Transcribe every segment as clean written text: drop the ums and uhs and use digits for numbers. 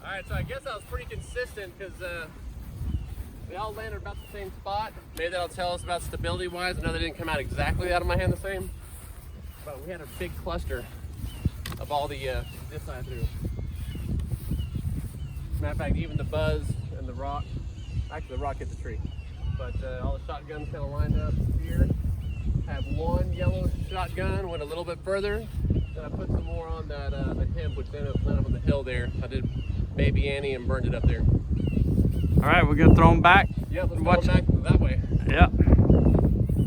All right, so I guess I was pretty consistent because they all landed about the same spot. Maybe that'll tell us about stability wise. I know they didn't come out exactly out of my hand the same, but we had a big cluster of all the this side through. Matter of fact, even the buzz and the rock, actually the rock hit the tree, but all the shotguns kind of lined up here. Have one yellow shotgun, went a little bit further, then I put some more on that the hemp, which ended up on the hill there. I did Baby Annie and burned it up there. All right, we're gonna throw them back. Yeah, let's go back that way. Yep.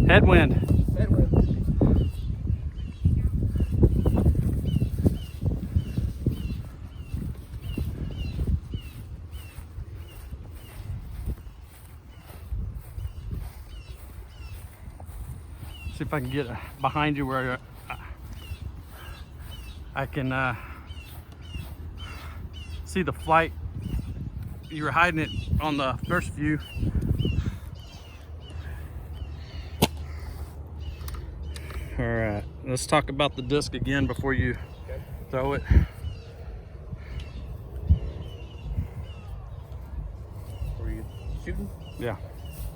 Headwind. Headwind. See if I can get behind you where I can see the flight. You were hiding it on the first view. All right, let's talk about the disc again before you throw it. Were you shooting? Yeah.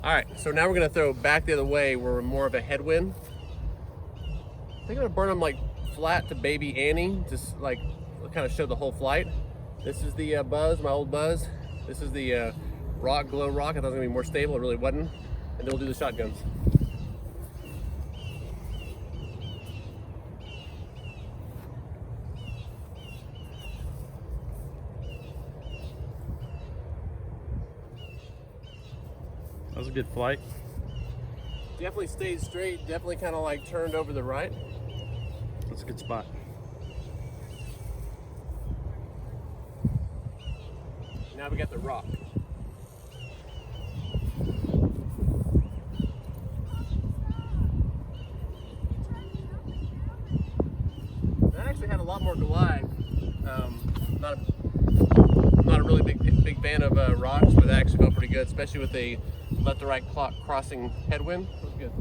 All right, so now we're gonna throw back the other way where we're more of a headwind. I think I'm gonna burn them like flat to Baby Annie, just like kind of show the whole flight. This is the buzz, my old buzz. This is the rock, glow rock. I thought it was gonna be more stable, it really wasn't. And then we'll do the shotguns. That was a good flight. Definitely stayed straight, definitely kind of like turned over the right. That's a good spot. Now we got the rock. That actually had a lot more glide. Not a really big fan of rocks, but that actually felt pretty good, especially with a left to right clock crossing headwind. It was good.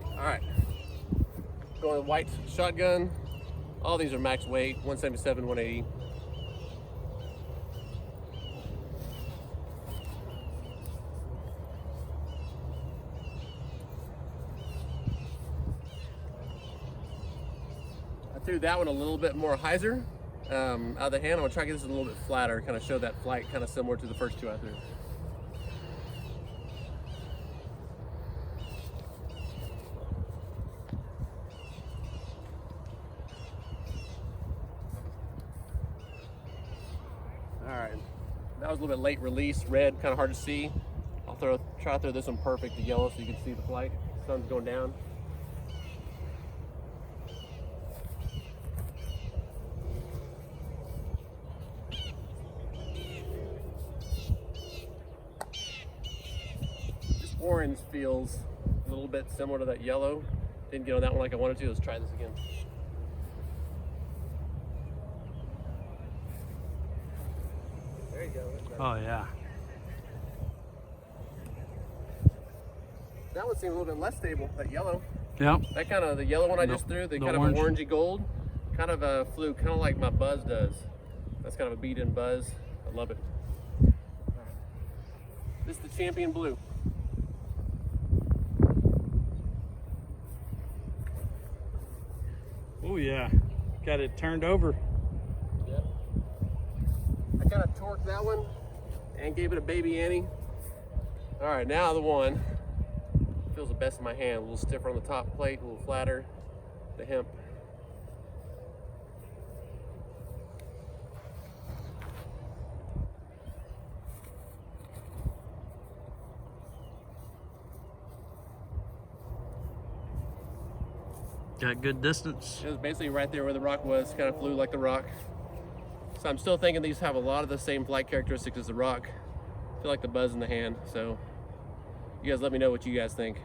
All right, going with white shotgun. All these are max weight, 177, 180. I threw that one a little bit more hyzer out of the hand. I'm gonna try to get this a little bit flatter, kind of show that flight kind of similar to the first two I threw. All right, that was a little bit late release, red, kind of hard to see. I'll try to throw this one perfect to yellow so you can see the flight. Sun's going down. This orange feels a little bit similar to that yellow. Didn't get on that one like I wanted to. Let's try this again. There you go. Oh yeah. That one seemed a little bit less stable, that yellow. Yep. That kind of, the yellow one I just threw, the kind orange. of orangey gold, kind of flew kind of like my buzz does. That's kind of a beat-in buzz. I love it. This is the champion blue. Oh yeah. Got it turned over. Yep. I kind of torqued that one and gave it a Baby Annie. All right, now the one feels the best in my hand. A little stiffer on the top plate, a little flatter. The hemp. Got good distance. It was basically right there where the rock was, kind of flew like the rock. So I'm still thinking these have a lot of the same flight characteristics as the rock. I feel like the buzz in the hand, so you guys let me know what you guys think.